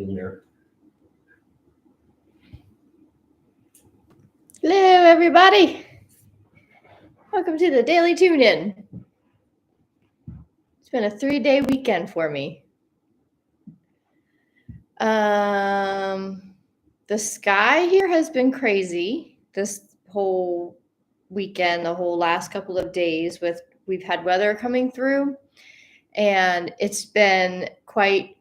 in here. Hello, everybody. Welcome to the Daily Tune-In. It's been a 3-day weekend for me. The sky here has been crazy this whole weekend, the whole last couple of days. We've had weather coming through, and it's been quite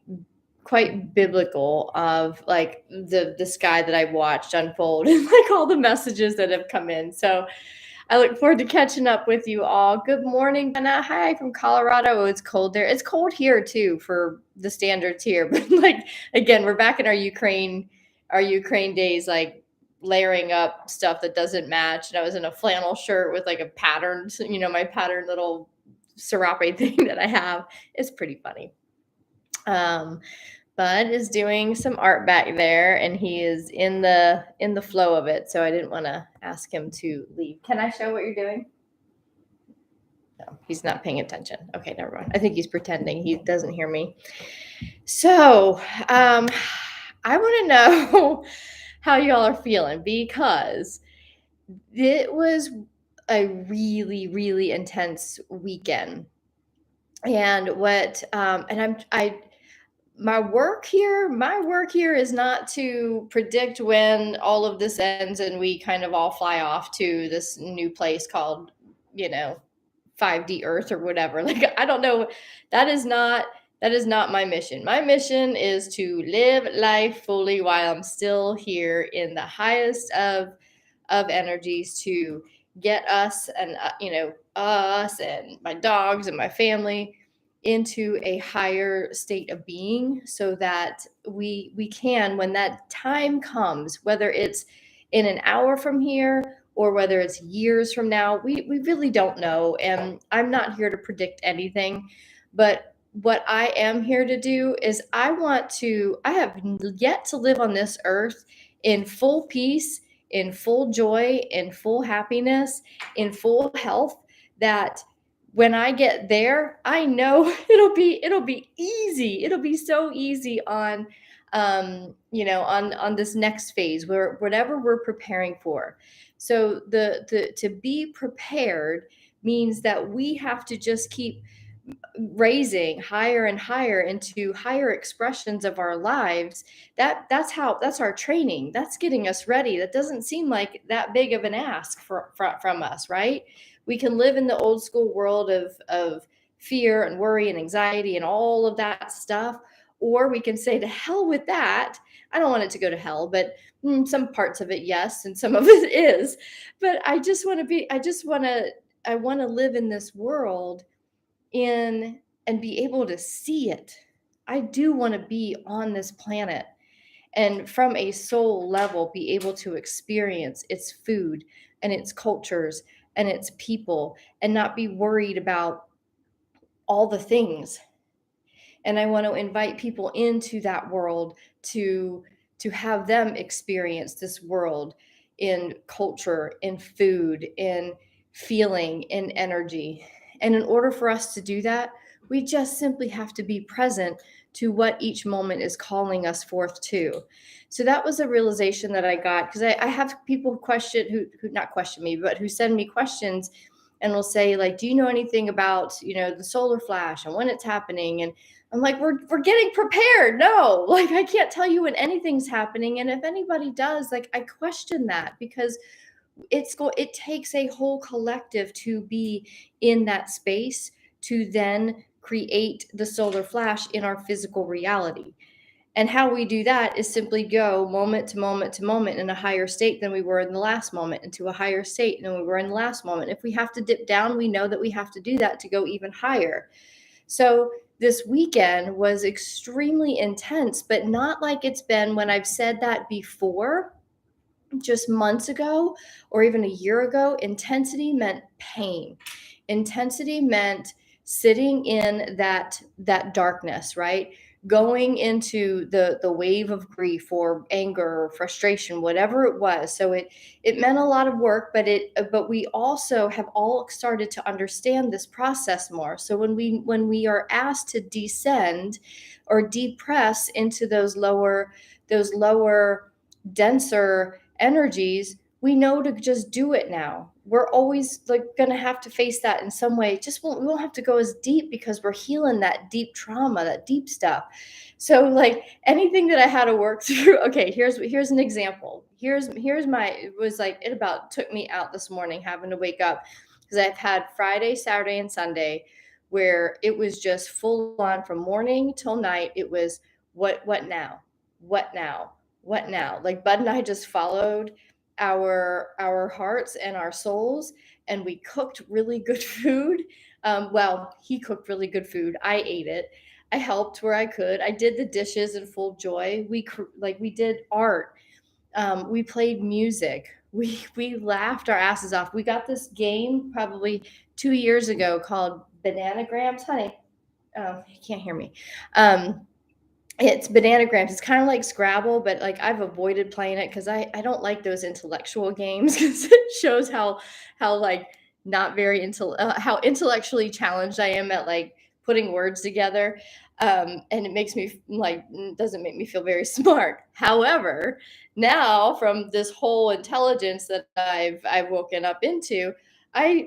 biblical of like the sky that I've watched unfold and like all the messages that have come in. So I look forward to catching up with you all. Good morning, Jenna. Hi from Colorado. Oh, it's cold there. It's cold here too for the standards here. But like again, we're back in our Ukraine days, like layering up stuff that doesn't match. And I was in a flannel shirt with like a patterned, my patterned little serape thing that I have. It's pretty funny. Bud is doing some art back there, and he is in the flow of it. So I didn't want to ask him to leave. Can I show what you're doing? No, he's not paying attention. Okay, never mind. I think he's pretending he doesn't hear me. So I want to know how y'all are feeling, because it was a really, really intense weekend. And my work here is not to predict when all of this ends and we kind of all fly off to this new place called, 5D Earth or whatever. Like, I don't know. That is not my mission. My mission is to live life fully while I'm still here in the highest of energies, to get us and, us and my dogs and my family into a higher state of being, so that we can, when that time comes, whether it's in an hour from here or whether it's years from now, we really don't know. And I'm not here to predict anything, but what I am here to do is I have yet to live on this earth in full peace, in full joy, in full happiness, in full health, that when I get there, I know it'll be easy. It'll be so easy on on this next phase, where whatever we're preparing for. So the to be prepared means that we have to just keep raising higher and higher into higher expressions of our lives. That's our training. That's getting us ready. That doesn't seem like that big of an ask from us, right? We can live in the old school world of fear and worry and anxiety and all of that stuff, or we can say, to hell with that. I don't want it to go to hell, but some parts of it, yes, and some of it is. But I want to live in this world and be able to see it. I do want to be on this planet and from a soul level be able to experience its food and its cultures and its people, and not be worried about all the things. And I want to invite people into that world to have them experience this world in culture, in food, in feeling, in energy. And in order for us to do that, we just simply have to be present to what each moment is calling us forth to. So that was a realization that I got, because I have people who not question me, but who send me questions and will say, like, do you know anything about, the solar flash and when it's happening? And I'm like, we're getting prepared. No, like, I can't tell you when anything's happening. And if anybody does, like, I question that, because it takes a whole collective to be in that space to then create the solar flash in our physical reality. And how we do that is simply go moment to moment to moment in a higher state than we were in the last moment, into a higher state than we were in the last moment. If we have to dip down, we know that we have to do that to go even higher. So this weekend was extremely intense, but not like it's been when I've said that before. Just months ago or even a year ago, intensity meant pain. Intensity meant sitting in that darkness, right? Going into the wave of grief or anger or frustration, whatever it was. So it meant a lot of work, but we also have all started to understand this process more. So when we are asked to descend or depress into those lower denser energies, we know to just do it now. We're always like going to have to face that in some way. Just we won't have to go as deep because we're healing that deep trauma, that deep stuff. So like anything that I had to work through. Okay, here's an example. Here's my it was like it about took me out this morning having to wake up because I've had Friday, Saturday, and Sunday where it was just full on from morning till night. It was what now? What now? What now? Like Bud and I just followed our hearts and our souls, and we cooked really good food. Well, he cooked really good food. I ate it. I helped where I could. I did the dishes in full joy. We did art. We played music. We laughed our asses off. We got this game probably 2 years ago called Bananagrams. Honey, you can't hear me. It's Bananagrams. It's kind of like Scrabble, but like I've avoided playing it because I don't like those intellectual games because it shows how like not very how intellectually challenged I am at like putting words together. And it makes me like doesn't make me feel very smart. However, now from this whole intelligence that I've woken up into,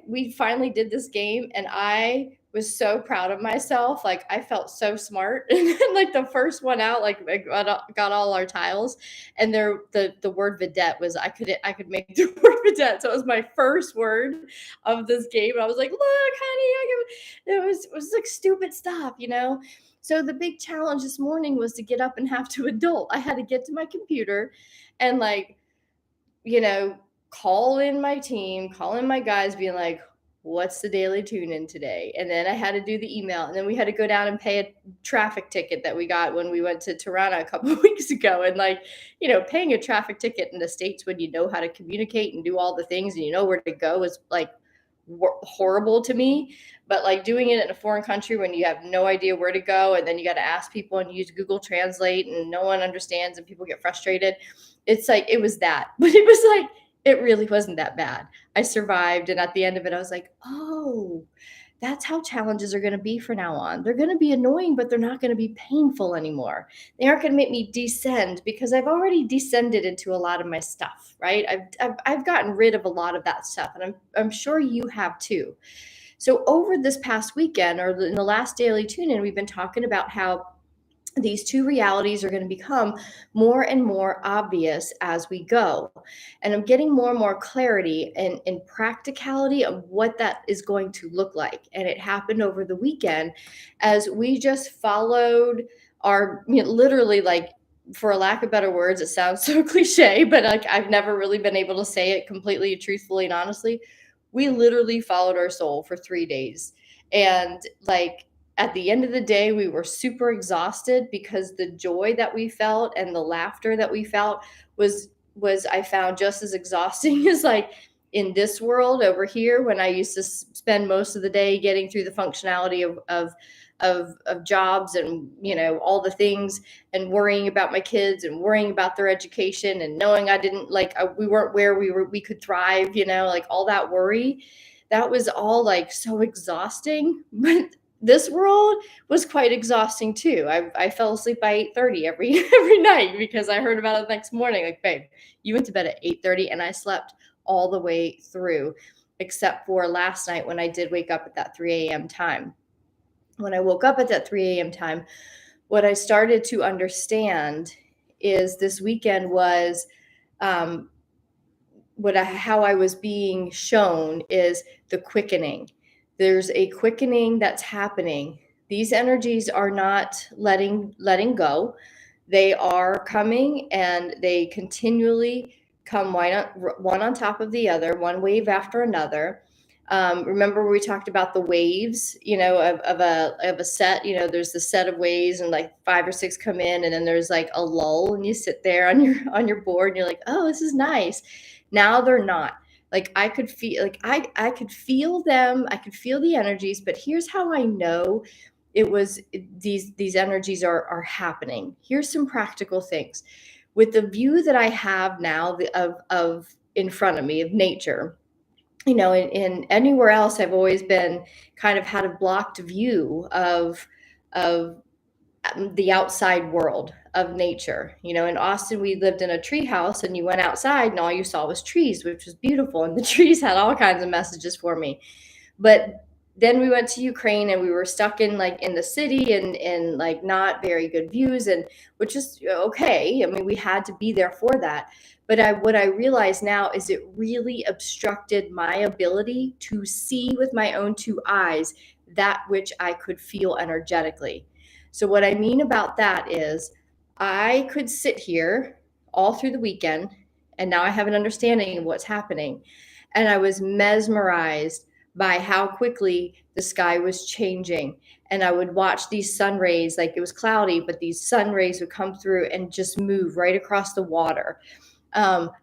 we finally did this game and I was so proud of myself. Like I felt so smart. And then like the first one out, like I got all our tiles and the word vedette was I could make the word vedette. So it was my first word of this game. I was like, look, honey, it was like stupid stuff. So the big challenge this morning was to get up and have to adult. I had to get to my computer and like you know, call in my team, call in my guys, being like, what's the daily tune in today? And then I had to do the email. And then we had to go down and pay a traffic ticket that we got when we went to Toronto a couple of weeks ago. And paying a traffic ticket in the States when you know how to communicate and do all the things and you know where to go is like horrible to me. But like doing it in a foreign country when you have no idea where to go and then you got to ask people and use Google Translate and no one understands and people get frustrated. It's like it was that, but it was like it really wasn't that bad. I survived, and at the end of it, I was like, "Oh, that's how challenges are going to be from now on. They're going to be annoying, but they're not going to be painful anymore. They aren't going to make me descend because I've already descended into a lot of my stuff, right? I've gotten rid of a lot of that stuff, and I'm sure you have too. So over this past weekend, or in the last daily tune-in, we've been talking about how these two realities are going to become more and more obvious as we go. And I'm getting more and more clarity and practicality of what that is going to look like. And it happened over the weekend as we just followed literally like, for a lack of better words, it sounds so cliche, but like I've never really been able to say it completely, truthfully, and honestly. We literally followed our soul for 3 days. And like, at the end of the day, we were super exhausted because the joy that we felt and the laughter that we felt was I found just as exhausting as like in this world over here when I used to spend most of the day getting through the functionality of jobs and all the things and worrying about my kids and worrying about their education and knowing I didn't like we weren't where we could thrive, like all that worry. That was all like so exhausting. But this world was quite exhausting too. I fell asleep by 8:30 every night because I heard about it the next morning. Like, babe, you went to bed at 8:30 and I slept all the way through, except for last night when I did wake up at that 3 a.m. time. When I woke up at that 3 a.m. time, what I started to understand is this weekend was um, how I was being shown is the quickening. There's a quickening that's happening. These energies are not letting go. They are coming and they continually come one on top of the other, one wave after another. Remember we talked about the waves, of a set. There's the set of waves, and like 5 or 6 come in, and then there's like a lull, and you sit there on your board, and you're like, oh, this is nice. Now they're not. Like I could feel, like I could feel them. I could feel the energies. But here's how I know these energies are happening. Here's some practical things. With the view that I have now of in front of me of nature, in anywhere else I've always been kind of had a blocked view of the outside world of nature. In Austin, we lived in a tree house, and you went outside and all you saw was trees, which was beautiful. And the trees had all kinds of messages for me. But then we went to Ukraine, and we were stuck in the city, and like not very good views, and which is okay. I mean, we had to be there for that. But what I realize now is it really obstructed my ability to see with my own two eyes that which I could feel energetically. So what I mean about that is I could sit here all through the weekend, and now I have an understanding of what's happening. And I was mesmerized by how quickly the sky was changing. And I would watch these sun rays, like it was cloudy, but these sun rays would come through and just move right across the water.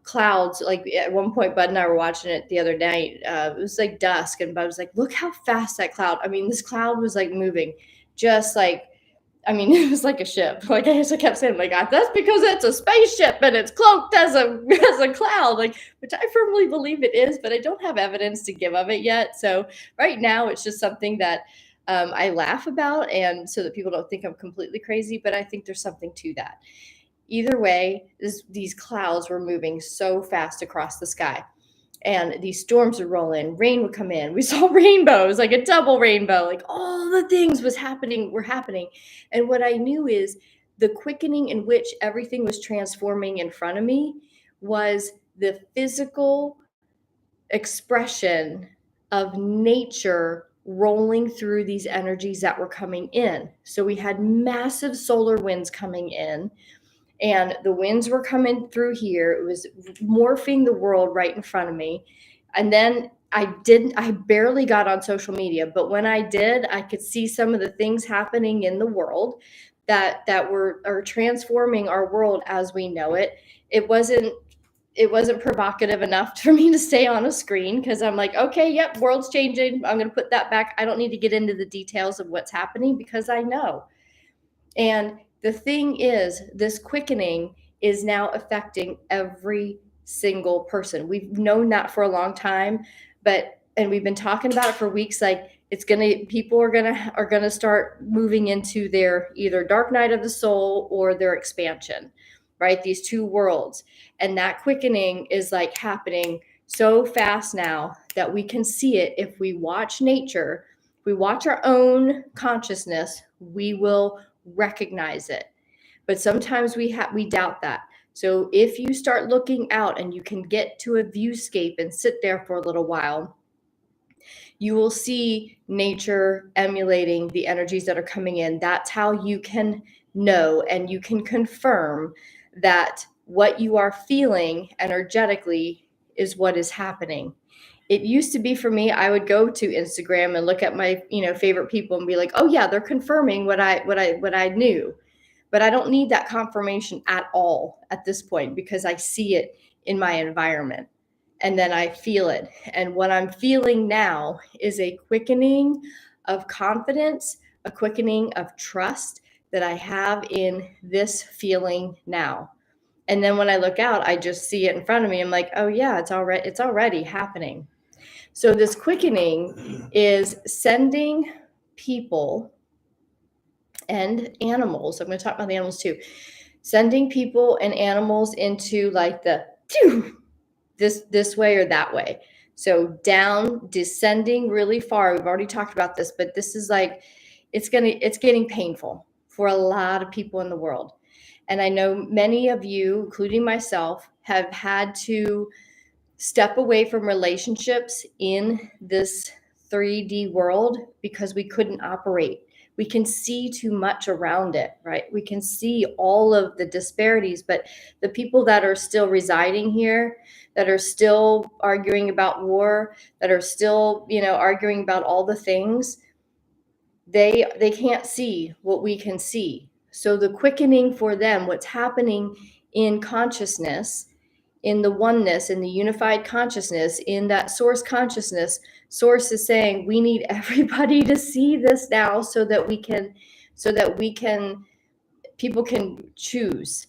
Clouds, like at one point, Bud and I were watching it the other night. It was like dusk, and Bud was like, look how fast that cloud. I mean, this cloud was like moving just like, I mean, it was like a ship. Like I kept saying, like, that's because it's a spaceship and it's cloaked as a as a cloud, like, which I firmly believe it is, but I don't have evidence to give of it yet. So right now, it's just something that I laugh about, and so that people don't think I'm completely crazy. But I think there's something to that. Either way, these clouds were moving so fast across the sky, and these storms would roll in, rain would come in. We saw rainbows, like a double rainbow, like all the things were happening. And what I knew is the quickening in which everything was transforming in front of me was the physical expression of nature rolling through these energies that were coming in. So we had massive solar winds coming in, and the winds were coming through here. It was morphing the world right in front of me. And then I barely got on social media, but when I did, I could see some of the things happening in the world that are transforming our world as we know it. It wasn't provocative enough for me to stay on a screen, because I'm like, okay, yep, world's changing. I'm going to put that back. I don't need to get into the details of what's happening because I know. And the thing is, this quickening is now affecting every single person. We've known that for a long time, and we've been talking about it for weeks. Like, people are gonna start moving into their either dark night of the soul or their expansion, right? These two worlds. And that quickening is like happening so fast now that we can see it. If we watch nature, if we watch our own consciousness, we will recognize it. But sometimes we doubt that. So if you start looking out and you can get to a viewscape and sit there for a little while, you will see nature emulating the energies that are coming in. That's how you can know and you can confirm that what you are feeling energetically is what is happening. It used to be for me, I would go to Instagram and look at my, favorite people and be like, oh yeah, they're confirming what I knew. But I don't need that confirmation at all at this point, because I see it in my environment and then I feel it. And what I'm feeling now is a quickening of confidence, a quickening of trust that I have in this feeling now. And then when I look out, I just see it in front of me. I'm like, oh yeah, it's already happening. So this quickening is sending people and animals. I'm going to talk about the animals too. Sending people and animals into like the this way or that way. So down, descending really far. We've already talked about this, but this is like it's getting painful for a lot of people in the world. And I know many of you, including myself, have had to step away from relationships in this 3D world because we couldn't operate. We can see too much around it, right? We can see all of the disparities, but the people that are still residing here, that are still arguing about war, that are still, arguing about all the things, they can't see what we can see. So the quickening for them, what's happening in consciousness, in the oneness, in the unified consciousness, in that source consciousness, source is saying we need everybody to see this now so that people can choose,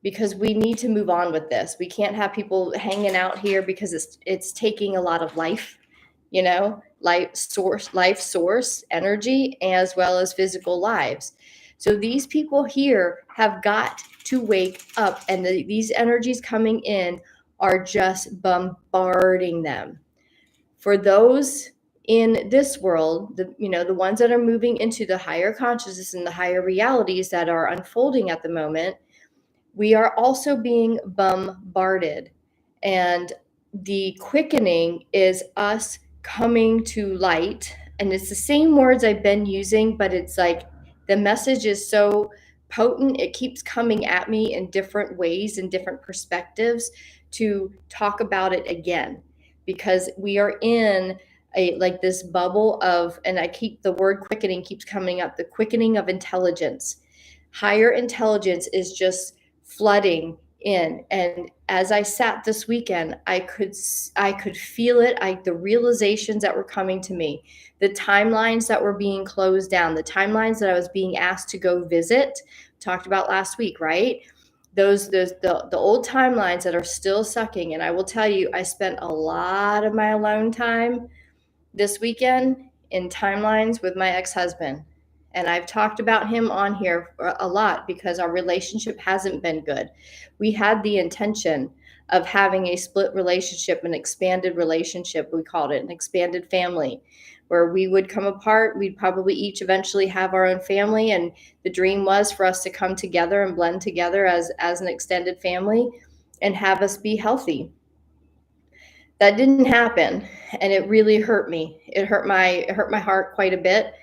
because we need to move on with this. We can't have people hanging out here because it's taking a lot of life, life source energy, as well as physical lives. So these people here have got to wake up, and these energies coming in are just bombarding them. For those in this world, the ones that are moving into the higher consciousness and the higher realities that are unfolding at the moment, we are also being bombarded. And the quickening is us coming to light. And it's the same words I've been using, but it's like the message is so potent. It keeps coming at me in different ways and different perspectives to talk about it again, because we are in a like this bubble of, and I keep the word quickening keeps coming up, the quickening of intelligence. Higher intelligence is just flooding in. And as I sat this weekend, I could feel it. The realizations that were coming to me, the timelines that were being closed down, the timelines that I was being asked to go visit, talked about last week, right? The old timelines that are still sucking. And I will tell you, I spent a lot of my alone time this weekend in timelines with my ex-husband. And I've talked about him on here a lot because our relationship hasn't been good. We had the intention of having a split relationship, an expanded relationship, we called it, an expanded family, where we would come apart. We'd probably each eventually have our own family. And the dream was for us to come together and blend together as an extended family and have us be healthy. That didn't happen, and it really hurt me. It hurt my heart quite a bit.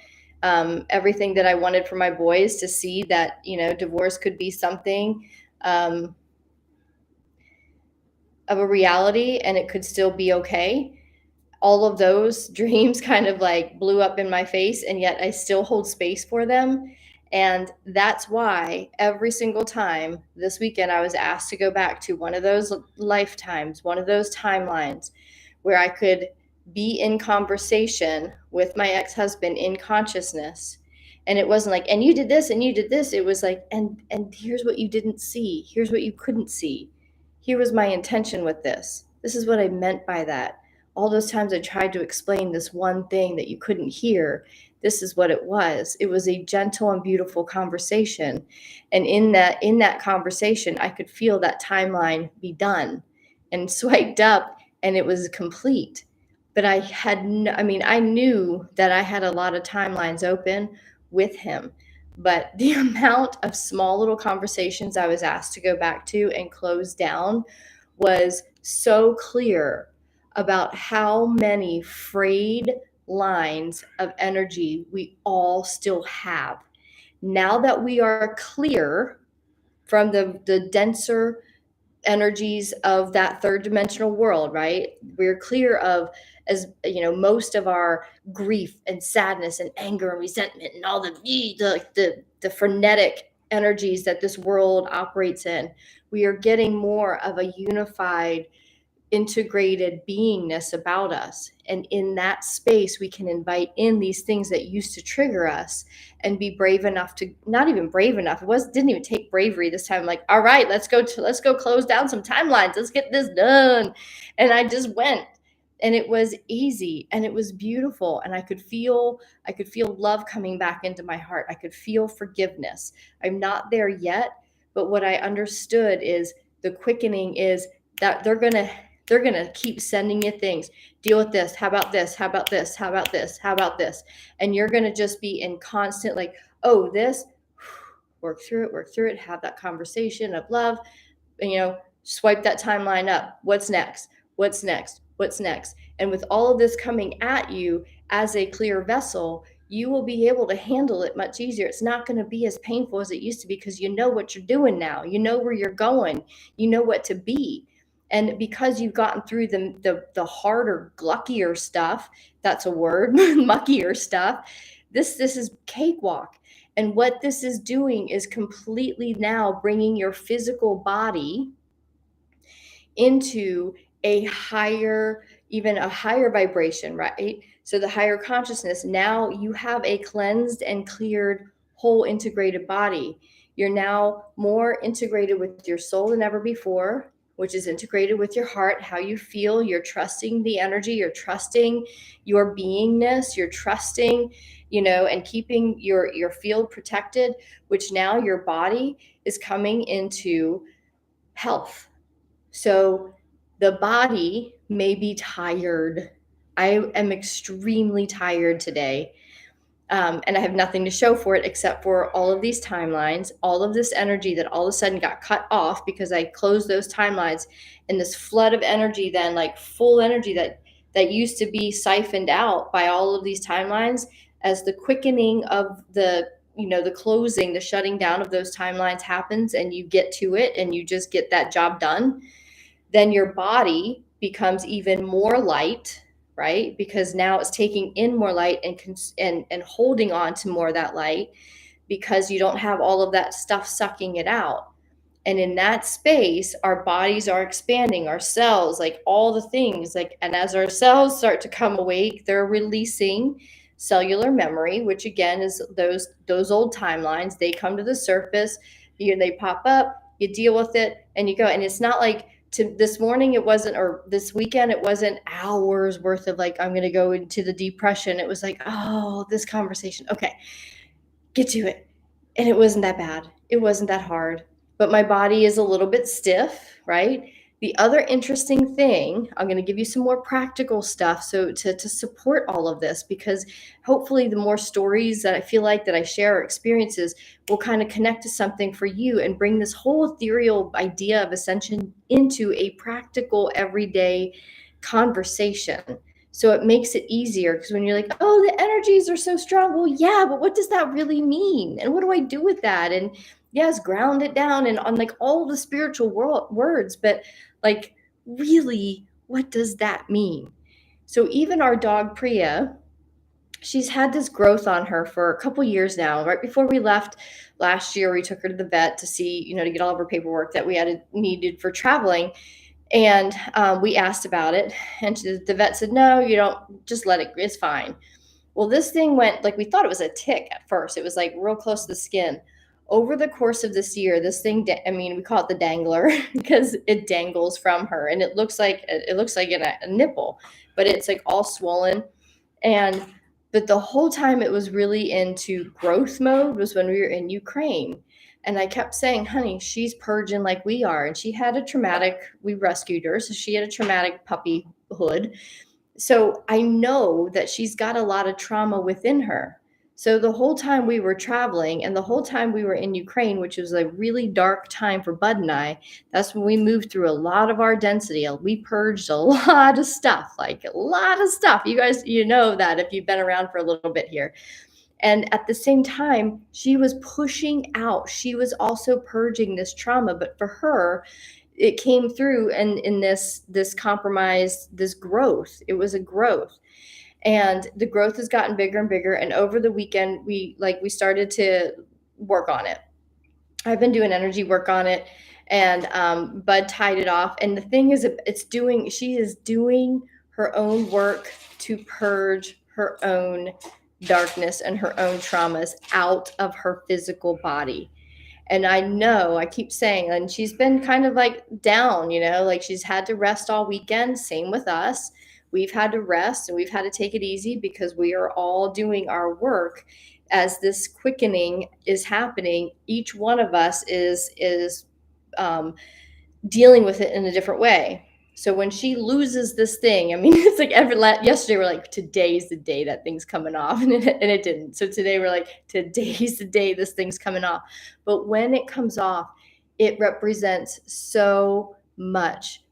Everything that I wanted for my boys to see, that divorce could be something of a reality, and it could still be okay. All of those dreams kind of like blew up in my face, and yet I still hold space for them. And that's why every single time this weekend I was asked to go back to one of those lifetimes, one of those timelines where I could be in conversation with my ex-husband in consciousness. And it wasn't like, and you did this and you did this. It was like, and here's what you didn't see. Here's what you couldn't see. Here was my intention with this. This is what I meant by that. All those times I tried to explain this one thing that you couldn't hear, this is what it was. It was a gentle and beautiful conversation. And in that conversation, I could feel that timeline be done and swiped up, and it was complete. But I knew that I had a lot of timelines open with him. But the amount of small little conversations I was asked to go back to and close down was so clear about how many frayed lines of energy we all still have. Now that we are clear from the denser energies of that third dimensional world, right? We're clear of, as most of our grief and sadness and anger and resentment and all the frenetic energies that this world operates in. We are getting more of a unified, integrated beingness about us. And in that space, we can invite in these things that used to trigger us and be brave enough to, not even brave enough. Didn't even take bravery this time. Like, all right, let's go close down some timelines. Let's get this done. And I just went, and it was easy and it was beautiful. And I could feel love coming back into my heart. I could feel forgiveness. I'm not there yet, but what I understood is the quickening is that they're going to keep sending you things. Deal with this. How about this? How about this? How about this? How about this? And you're going to just be in constant, like, oh, this, work through it, have that conversation of love, and, swipe that timeline up. What's next? What's next? What's next? And with all of this coming at you as a clear vessel, you will be able to handle it much easier. It's not going to be as painful as it used to be, because you know what you're doing now. You know where you're going. You know what to be. And because you've gotten through the harder, gluckier stuff, that's a word, muckier stuff, this is cakewalk. And what this is doing is completely now bringing your physical body into even a higher vibration, right? So the higher consciousness, now you have a cleansed and cleared whole integrated body. You're now more integrated with your soul than ever before, which is integrated with your heart, how you feel. You're trusting the energy, you're trusting your beingness, you're trusting and keeping your field protected, which now your body is coming into health. So the body may be tired. I am extremely tired today. And I have nothing to show for it except for all of these timelines, all of this energy that all of a sudden got cut off because I closed those timelines, and this flood of energy, then like full energy that used to be siphoned out by all of these timelines, as the quickening of the closing, the shutting down of those timelines happens, and you get to it and you just get that job done, then your body becomes even more light, right? Because now it's taking in more light and holding on to more of that light, because you don't have all of that stuff sucking it out. And in that space, our bodies are expanding, our cells, like all the things, like, and as our cells start to come awake, they're releasing cellular memory, which again is those old timelines. They come to the surface, they pop up, you deal with it, and you go. And it's not like, to this morning it wasn't, or this weekend it wasn't hours worth of like, I'm going to go into the depression. It was like, oh, this conversation, okay, get to it. And it wasn't that bad. It wasn't that hard. But my body is a little bit stiff, right? The other interesting thing, I'm going to give you some more practical stuff so to support all of this, because hopefully the more stories that I feel like that I share, or experiences, will kind of connect to something for you and bring this whole ethereal idea of ascension into a practical everyday conversation. So it makes it easier, because when you're like, oh, the energies are so strong. Well, yeah, but what does that really mean? And what do I do with that? And yes, ground it down and on like all the spiritual words, but like, really, what does that mean? So even our dog Priya, she's had this growth on her for a couple years now. Right before we left last year, we took her to the vet to see, to get all of her paperwork that we needed for traveling. And we asked about it, and the vet said, no, you don't, just let it, it's fine. Well, this thing went, like, we thought it was a tick at first. It was like real close to the skin. Over the course of this year, this thing, we call it the dangler because it dangles from her, and it looks like a nipple, but it's like all swollen. And but the whole time it was really into growth mode was when we were in Ukraine. And I kept saying, honey, she's purging like we are. And she had we rescued her, so she had a traumatic puppyhood. So I know that she's got a lot of trauma within her. So the whole time we were traveling and the whole time we were in Ukraine, which was a really dark time for Bud and I, that's when we moved through a lot of our density. We purged a lot of stuff, like a lot of stuff. You guys, know that if you've been around for a little bit here. And at the same time, she was pushing out. She was also purging this trauma. But for her, it came through and in this compromise, this growth. It was a growth. And the growth has gotten bigger and bigger. And over the weekend, we started to work on it. I've been doing energy work on it, and Bud tied it off. And the thing is, she is doing her own work to purge her own darkness and her own traumas out of her physical body. And I keep saying, and she's been kind of like down, like she's had to rest all weekend. Same with us. We've had to rest and we've had to take it easy because we are all doing our work as this quickening is happening. Each one of us is dealing with it in a different way. So when she loses this thing, it's like yesterday we're like, today's the day that thing's coming off, and it didn't. So today we're like, today's the day this thing's coming off. But when it comes off, it represents so much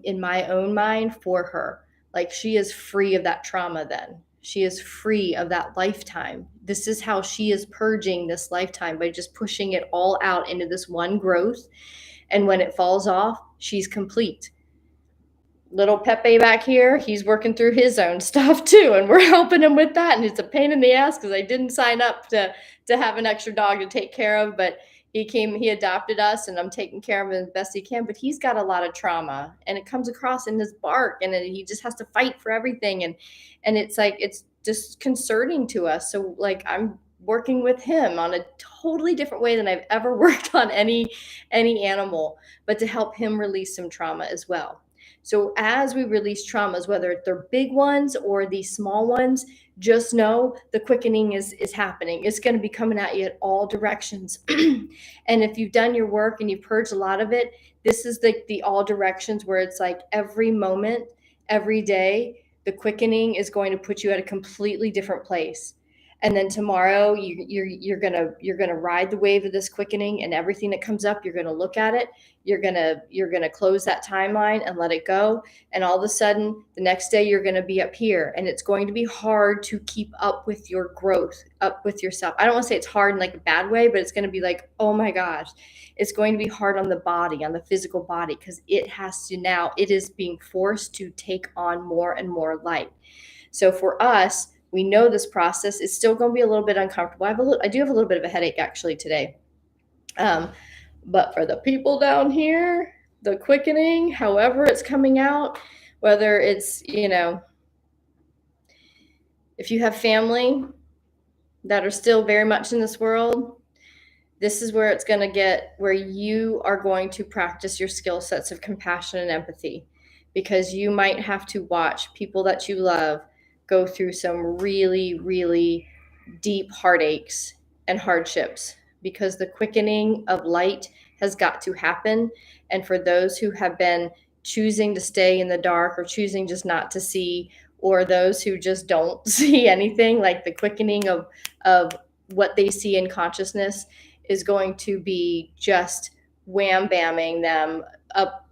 in my own mind, for her. Like, she is free of that trauma then. She is free of that lifetime. This is how she is purging this lifetime, by just pushing it all out into this one growth. And when it falls off, she's complete. Little Pepe back here, he's working through his own stuff too, and we're helping him with that. And it's a pain in the ass because I didn't sign up to have an extra dog to take care of, but he adopted us, and I'm taking care of him as best he can. But he's got a lot of trauma, and it comes across in his bark, and he just has to fight for everything, and it's like, it's disconcerting to us. So like, I'm working with him on a totally different way than I've ever worked on any animal, but to help him release some trauma as well. So as we release traumas, whether they're big ones or these small ones, just know the quickening is happening. It's going to be coming at you at all directions. And if you've done your work and you've purged a lot of it, this is the all directions where it's like every moment, every day, the quickening is going to put you at a completely different place. And then tomorrow you're gonna ride the wave of this quickening, and everything that comes up, you're gonna look at it, you're gonna close that timeline and let it go. And all of a sudden the next day you're going to be up here, and it's going to be hard to keep up with your growth, up with yourself. I don't want to say it's hard in like a bad way, but it's going to be like, oh my gosh, it's going to be hard on the body, on the physical body, because it is being forced to take on more and more light. So for us, we know this process is still going to be a little bit uncomfortable. I do have a little bit of a headache actually today. But for the people down here, the quickening, however it's coming out, whether it's, if you have family that are still very much in this world, this is where it's going to get, where you are going to practice your skill sets of compassion and empathy, because you might have to watch people that you love go through some really, really deep heartaches and hardships, because the quickening of light has got to happen. And for those who have been choosing to stay in the dark, or choosing just not to see, or those who just don't see anything, like the quickening of what they see in consciousness is going to be just wham bamming them up,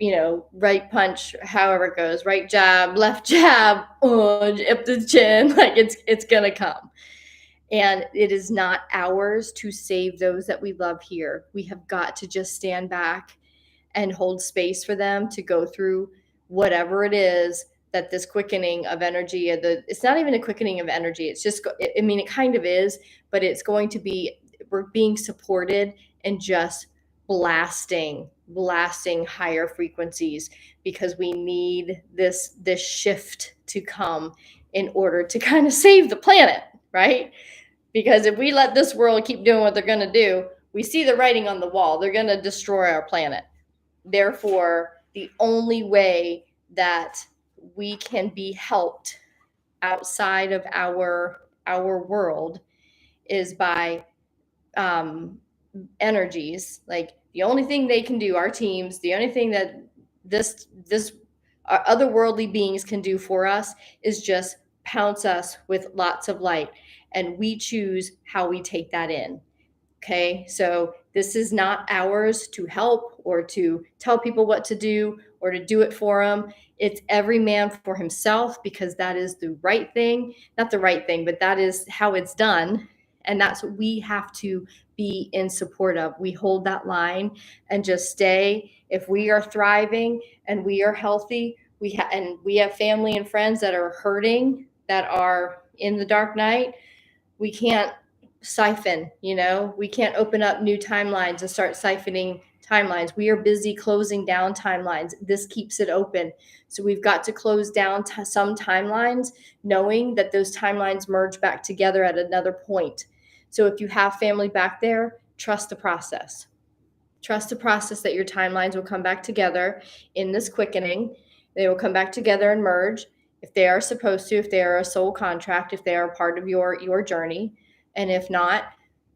right punch, however it goes, right jab, left jab, up the chin, like it's gonna come. And it is not ours to save those that we love here. We have got to just stand back and hold space for them to go through whatever it is that this quickening of energy, it's not even a quickening of energy. It's just, it kind of is, but it's going to be, we're being supported and just blasting higher frequencies, because we need this shift to come in order to kind of save the planet, right? Because if we let this world keep doing what they're going to do, we see the writing on the wall. They're going to destroy our planet. Therefore, the only way that we can be helped outside of our world is by energies. Like, the only thing they can do, our teams, the only thing that this our otherworldly beings can do for us is just pounce us with lots of light, and we choose how we take that in. Okay, so this is not ours to help or to tell people what to do or to do it for them. It's every man for himself, because that is the right thing. Not the right thing, but that is how it's done. And that's what we have to be in support of. We hold that line and just stay. If we are thriving and we are healthy, and we have family and friends that are hurting, that are in the dark night, we can't siphon, we can't open up new timelines and start siphoning timelines. We are busy closing down timelines. This keeps it open. So we've got to close down some timelines, knowing that those timelines merge back together at another point. So if you have family back there, trust the process. Trust the process that your timelines will come back together in this quickening. They will come back together and merge if they are supposed to, if they are a soul contract, if they are a part of your journey. And if not,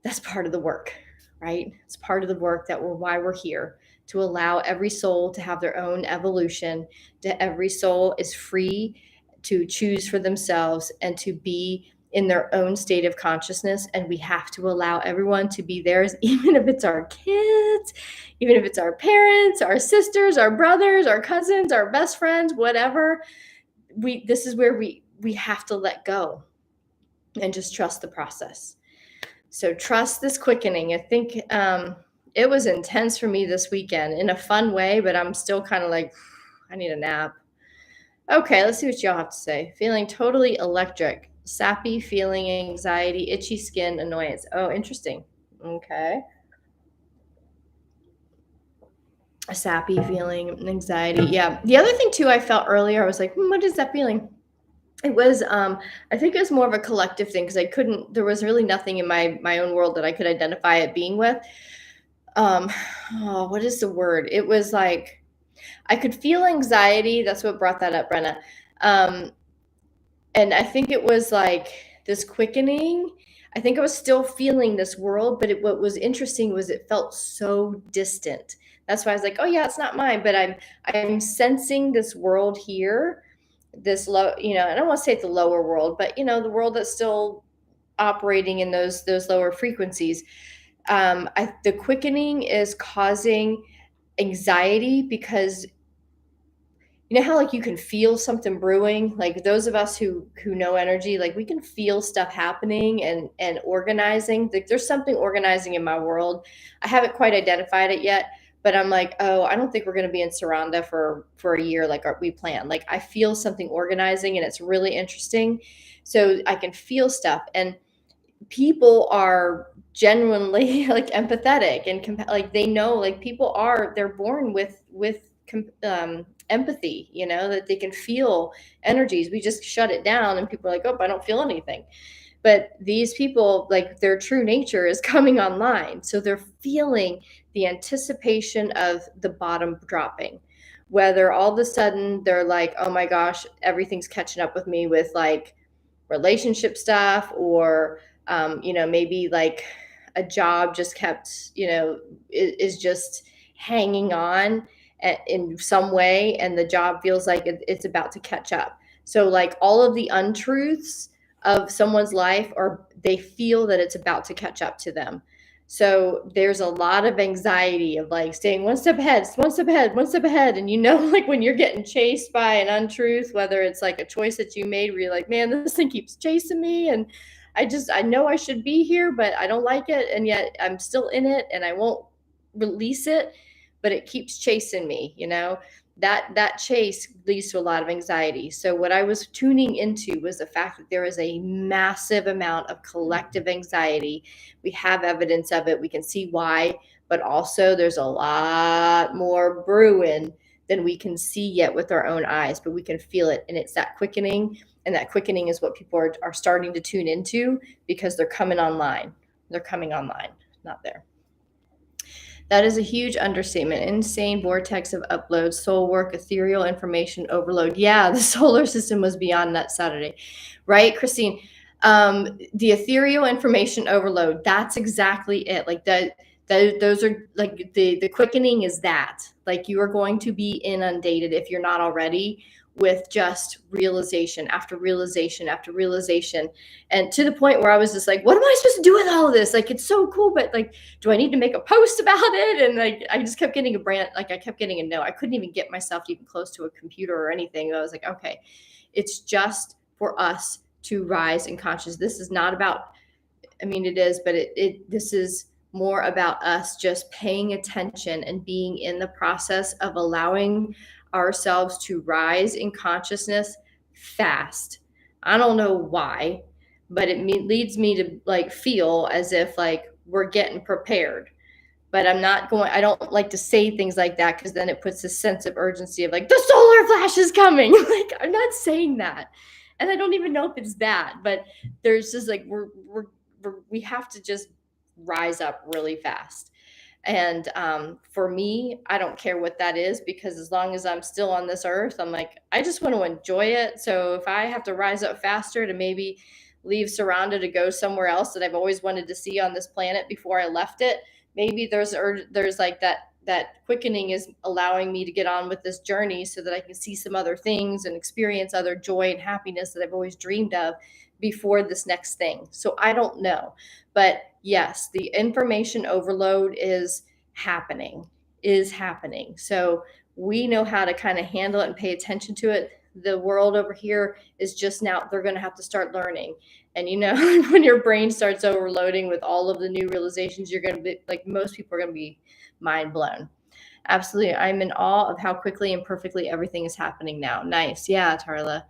that's part of the work, right? It's part of the work why we're here, to allow every soul to have their own evolution. Every soul is free to choose for themselves and to be in their own state of consciousness. And we have to allow everyone to be theirs, even if it's our kids, even if it's our parents, our sisters, our brothers, our cousins, our best friends, whatever. This is where we have to let go and just trust the process. So trust this quickening. I think it was intense for me this weekend in a fun way, but I'm still kind of like, I need a nap. Okay, let's see what y'all have to say. Feeling totally electric, sappy feeling, anxiety, itchy skin, annoyance. Oh, interesting. Okay. A sappy feeling, anxiety. Yeah. The other thing too, I felt earlier, I was like, what is that feeling? It was, I think it was more of a collective thing, because there was really nothing in my own world that I could identify it being with. What is the word? It was like, I could feel anxiety. That's what brought that up, Brenna. And I think it was like this quickening, I think I was still feeling this world, but what was interesting was it felt so distant. That's why I was like, oh yeah, it's not mine, but I'm sensing this world here, this low, I don't want to say it's the lower world, but the world that's still operating in those lower frequencies. The quickening is causing anxiety because how like you can feel something brewing, like those of us who know energy, like we can feel stuff happening and organizing. Like there's something organizing in my world. I haven't quite identified it yet, but I'm like, oh, I don't think we're going to be in Saranda for a year like we planned. Like I feel something organizing and it's really interesting. So I can feel stuff, and people are genuinely like empathetic and like they know, like they're born with empathy, that they can feel energies. We just shut it down and people are like, oh, I don't feel anything. But these people, like their true nature is coming online, so they're feeling the anticipation of the bottom dropping, whether all of a sudden they're like, oh my gosh, everything's catching up with me with like relationship stuff, or maybe like a job just kept, is just hanging on in some way, and the job feels like it's about to catch up. So like all of the untruths of someone's life, or they feel that it's about to catch up to them. So there's a lot of anxiety of like staying one step ahead, one step ahead, one step ahead. And like when you're getting chased by an untruth, whether it's like a choice that you made where you're like, man, this thing keeps chasing me. And I know I should be here, but I don't like it. And yet I'm still in it and I won't release it, but it keeps chasing me, that chase leads to a lot of anxiety. So what I was tuning into was the fact that there is a massive amount of collective anxiety. We have evidence of it. We can see why, but also there's a lot more brewing than we can see yet with our own eyes, but we can feel it. And it's that quickening. And that quickening is what people are starting to tune into, because they're coming online. They're coming online, not there. That is a huge understatement. Insane vortex of uploads, soul work, ethereal information overload. Yeah, the solar system was beyond that Saturday. Right, Christine? The ethereal information overload, that's exactly it. Like those are like the quickening is that. Like you are going to be inundated, if you're not already, with just realization after realization after realization, and to the point where I was just like, what am I supposed to do with all of this? Like it's so cool, but like, do I need to make a post about it? And like I just kept getting I kept getting a no. I couldn't even get myself even close to a computer or anything. I was like, okay, it's just for us to rise in consciousness. This is not about, I mean, it is, but this is more about us just paying attention and being in the process of allowing ourselves to rise in consciousness fast. I don't know why, but it leads me to like feel as if like we're getting prepared. But I don't like to say things like that, because then it puts a sense of urgency of like, the solar flash is coming. Like, I'm not saying that. And I don't even know if it's that, but there's just like, we have to just rise up really fast. And for me, I don't care what that is, because as long as I'm still on this earth, I'm like, I just want to enjoy it. So if I have to rise up faster to maybe leave Saranda to go somewhere else that I've always wanted to see on this planet before I left it, maybe there's like that quickening is allowing me to get on with this journey so that I can see some other things and experience other joy and happiness that I've always dreamed of before this next thing. So I don't know. But yes, the information overload is happening. So we know how to kind of handle it and pay attention to it. The world over here is just now, they're going to have to start learning. And when your brain starts overloading with all of the new realizations, you're going to be like, most people are going to be mind blown. Absolutely. I'm in awe of how quickly and perfectly everything is happening now. Nice. Yeah, Tarla.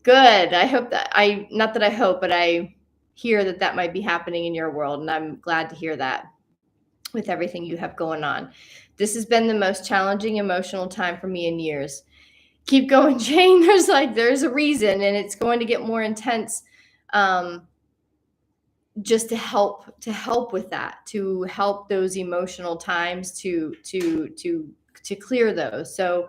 Good. I hope that not that I hope, but I hear that might be happening in your world. And I'm glad to hear that with everything you have going on. This has been the most challenging emotional time for me in years. Keep going, Jane. There's a reason, and it's going to get more intense. Just to help with that, to help those emotional times to clear those. So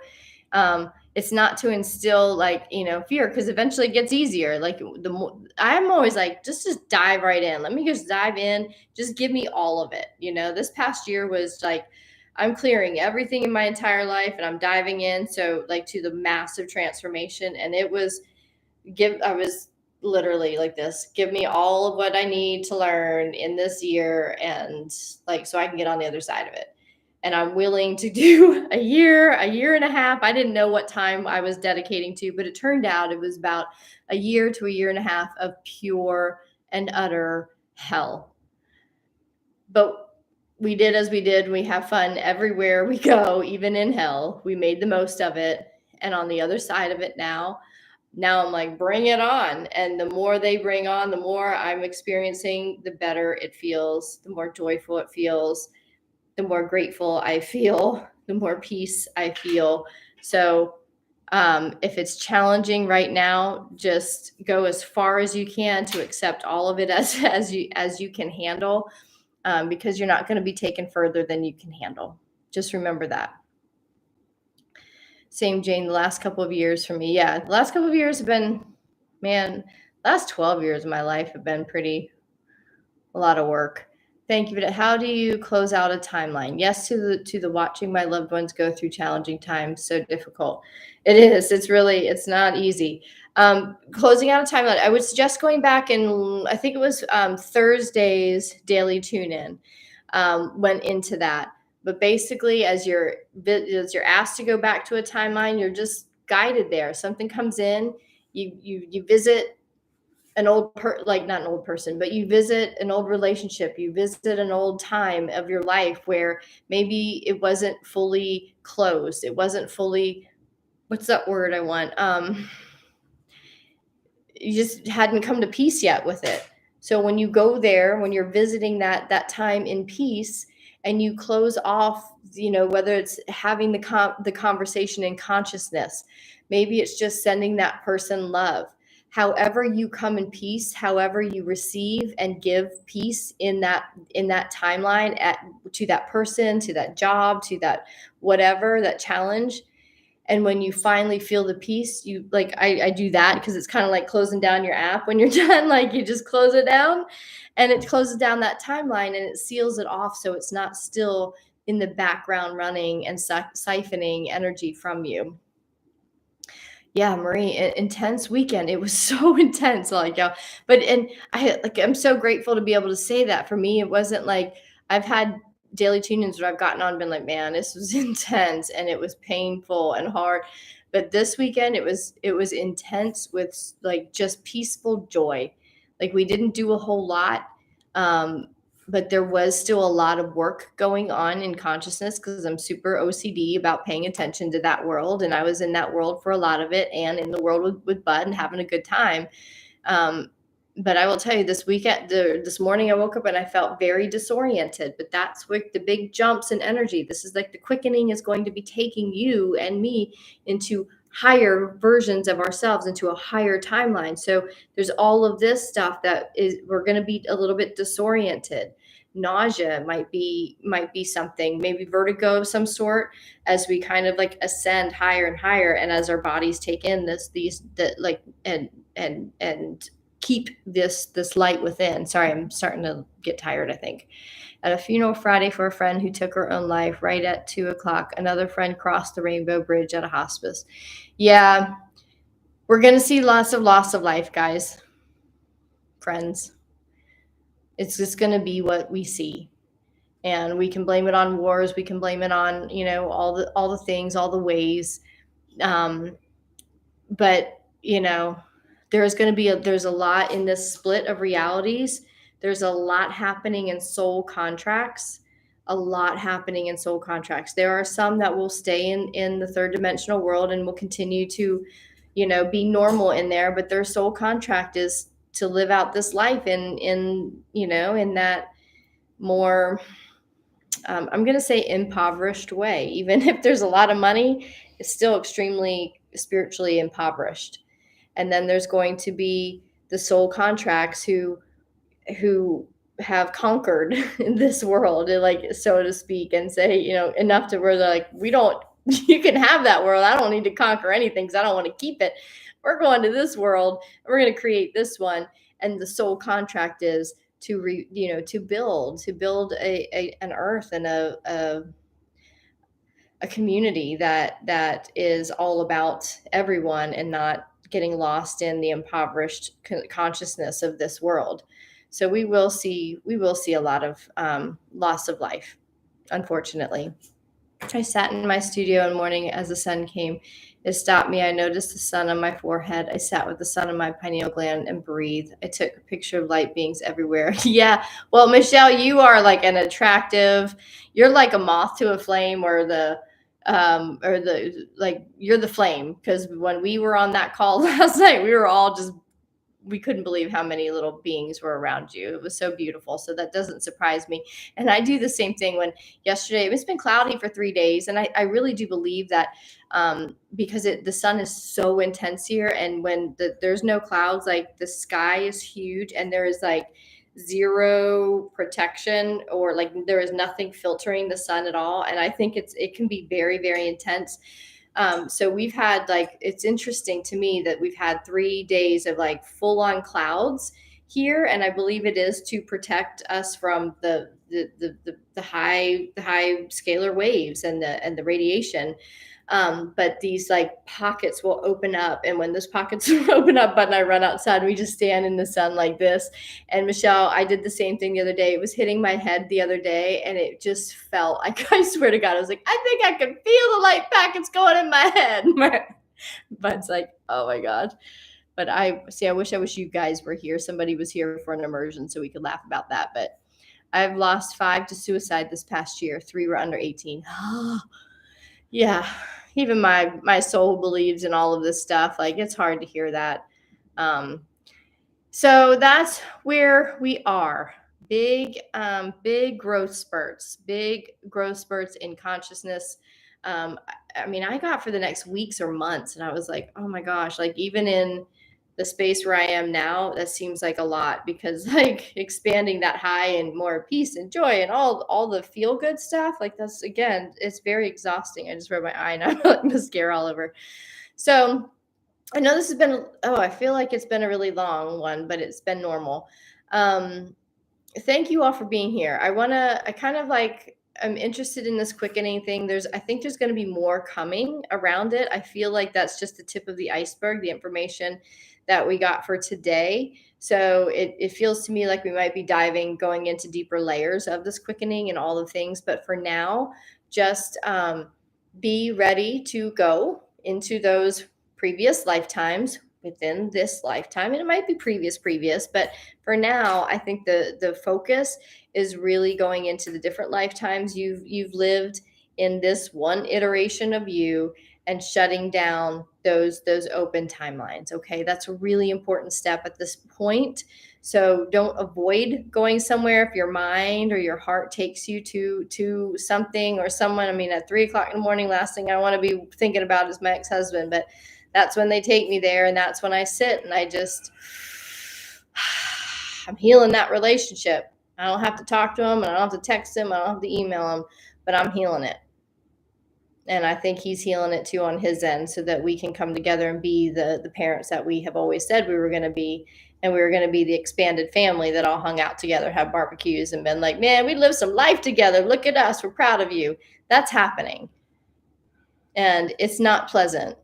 It's not to instill like, fear, because eventually it gets easier. Like the more I'm always like, just dive right in. Let me just dive in. Just give me all of it. This past year was like I'm clearing everything in my entire life and I'm diving in. So like to the massive transformation. And it was I was literally like this, give me all of what I need to learn in this year, and like so I can get on the other side of it. And I'm willing to do a year and a half. I didn't know what time I was dedicating to, but it turned out it was about a year to a year and a half of pure and utter hell. But we did as we did. We have fun everywhere we go, even in hell. We made the most of it. And on the other side of it now I'm like, bring it on. And the more they bring on, the more I'm experiencing, the better it feels, the more joyful it feels, the more grateful I feel, the more peace I feel. So if it's challenging right now, just go as far as you can to accept all of it as you can handle, because you're not going to be taken further than you can handle. Just remember that. Same, Jane. The last couple of years for me, yeah, the last couple of years have been, man, last 12 years of my life have been pretty a lot of work. Thank you. But how do you close out a timeline? Yes, to the watching my loved ones go through challenging times, so difficult. It is. It's not easy. Closing out a timeline. I would suggest going back and I think it was Thursday's daily tune in, went into that. But basically, as you're asked to go back to a timeline, you're just guided there. Something comes in, you visit an like not an old person, but you visit an old relationship, you visit an old time of your life where maybe it wasn't fully closed, it wasn't fully, what's that word I want, you just hadn't come to peace yet with it. So when you go there, when you're visiting that time in peace, and you close off, whether it's having the conversation in consciousness, maybe it's just sending that person love. However you come in peace, however you receive and give peace in that timeline, to that person, to that job, to that whatever, that challenge. And when you finally feel the peace, you like, I do that because it's kind of like closing down your app when you're done. Like you just close it down, and it closes down that timeline and it seals it off, so it's not still in the background running and siphoning energy from you. Yeah, Marie, intense weekend. It was so intense, like, yeah. But and I'm so grateful to be able to say that. For me, it wasn't like I've had daily tune-ins where I've gotten on and been like, man, this was intense and it was painful and hard. But this weekend, it was intense with like just peaceful joy. Like we didn't do a whole lot. Um, but there was still a lot of work going on in consciousness because I'm super OCD about paying attention to that world. And I was in that world for a lot of it, and in the world with Bud and having a good time. Um, but I will tell you, this morning I woke up and I felt very disoriented, but that's like the big jumps in energy. This is like the quickening is going to be taking you and me into higher versions of ourselves, into a higher timeline. So there's all of this stuff that is, we're going to be a little bit disoriented. Nausea might be something, maybe vertigo of some sort, as we kind of like ascend higher and higher, and as our bodies take in and keep this light within. Sorry, I'm starting to get tired, I think. At a funeral Friday for a friend who took her own life right at 2 o'clock, another friend crossed the rainbow bridge at a hospice. Yeah, we're going to see lots of loss of life, guys, friends. It's just going to be what we see. And we can blame it on wars. We can blame it on, all the things, all the ways. But, there's a lot in this split of realities. There's a lot happening in soul contracts. A lot happening in soul contracts. There are some that will stay in the third dimensional world and will continue to, be normal in there, but their soul contract is to live out this life in that more, I'm going to say impoverished way. Even if there's a lot of money, it's still extremely spiritually impoverished. And then there's going to be the soul contracts who have conquered this world, like, so to speak, and say, enough to where they're like, we don't You can have that world. I don't need to conquer anything because I don't want to keep it. We're going to this world. We're going to create this one. And the soul contract is to build an earth and a community that is all about everyone and not getting lost in the impoverished consciousness of this world. So we will see a lot of loss of life, unfortunately. I sat in my studio one morning as the sun came. It stopped me. I noticed the sun on my forehead. I sat with the sun on my pineal gland and breathed. I took a picture of light beings everywhere. Yeah. Well, Michelle, you are like an attractive, you're like a moth to a flame, or you're the flame. Because when we were on that call last night, we couldn't believe how many little beings were around you. It was so beautiful. So that doesn't surprise me. And I do the same thing when yesterday, it's been cloudy for 3 days. And I really do believe that because the sun is so intense here. And when there's no clouds, like the sky is huge and there is like zero protection, or like there is nothing filtering the sun at all. And I think it can be very, very intense. So we've had it's interesting to me that we've had 3 days of like full on clouds here. And I believe it is to protect us from the high scalar waves and the radiation. But these like pockets will open up. And when those pockets open up, Bud and I run outside, we just stand in the sun like this. And Michelle, I did the same thing the other day. It was hitting my head the other day and it just felt like, I swear to God, I was like, I think I can feel the light packets going in my head. Bud's like, oh my God. But I wish you guys were here. Somebody was here for an immersion so we could laugh about that. But I've lost 5 to suicide this past year. 3 were under 18. Yeah, even my soul believes in all of this stuff. Like, it's hard to hear that. So that's where we are. Big growth spurts in consciousness. I mean, I got for the next weeks or months, and I was like, oh my gosh, like even in the space where I am now, that seems like a lot, because like expanding that high and more peace and joy and all the feel good stuff, like that's, again, it's very exhausting. I just rubbed my eye and I'm like mascara all over. So I know this has been, I feel like it's been a really long one, but it's been normal. Thank you all for being here. I'm interested in this quickening thing. I think there's going to be more coming around it. I feel like that's just the tip of the iceberg, the information that we got for today. So it feels to me like we might be going into deeper layers of this quickening and all the things. But for now, just be ready to go into those previous lifetimes within this lifetime. And it might be previous, but for now, I think the focus is really going into the different lifetimes you've lived in this one iteration of you, and shutting down those open timelines. Okay, that's a really important step at this point. So don't avoid going somewhere if your mind or your heart takes you to something or someone. I mean, at 3:00 in the morning, last thing I want to be thinking about is my ex-husband, but that's when they take me there, and that's when I sit and I'm healing that relationship. I don't have to talk to him, and I don't have to text him, I don't have to email him, but I'm healing it. And I think he's healing it too on his end, so that we can come together and be the parents that we have always said we were going to be. And we were going to be the expanded family that all hung out together, have barbecues, and been like, man, we lived some life together. Look at us. We're proud of you. That's happening. And it's not pleasant.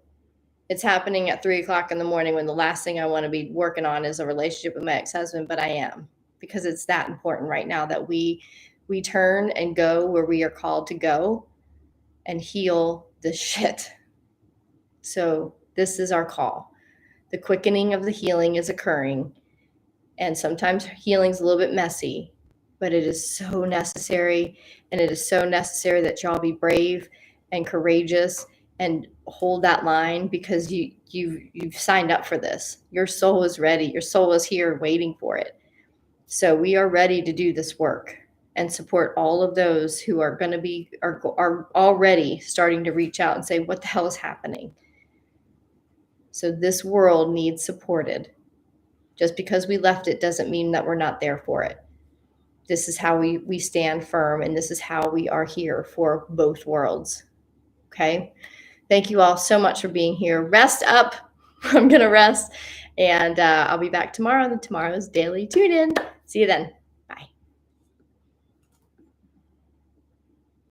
It's happening at 3:00 in the morning, when the last thing I want to be working on is a relationship with my ex-husband, but I am, because it's that important right now that we turn and go where we are called to go and heal the shit. So this is our call. The quickening of the healing is occurring, and sometimes healing's a little bit messy, but it is so necessary. And it is so necessary that y'all be brave and courageous and hold that line, because you've signed up for this. Your soul is ready. Your soul is here waiting for it. So we are ready to do this work and support all of those who are already starting to reach out and say, what the hell is happening? So this world needs supported. Just because we left it doesn't mean that we're not there for it. This is how we stand firm, and this is how we are here for both worlds. Okay. Thank you all so much for being here. Rest up. I'm going to rest. And I'll be back tomorrow on tomorrow's daily tune in. See you then.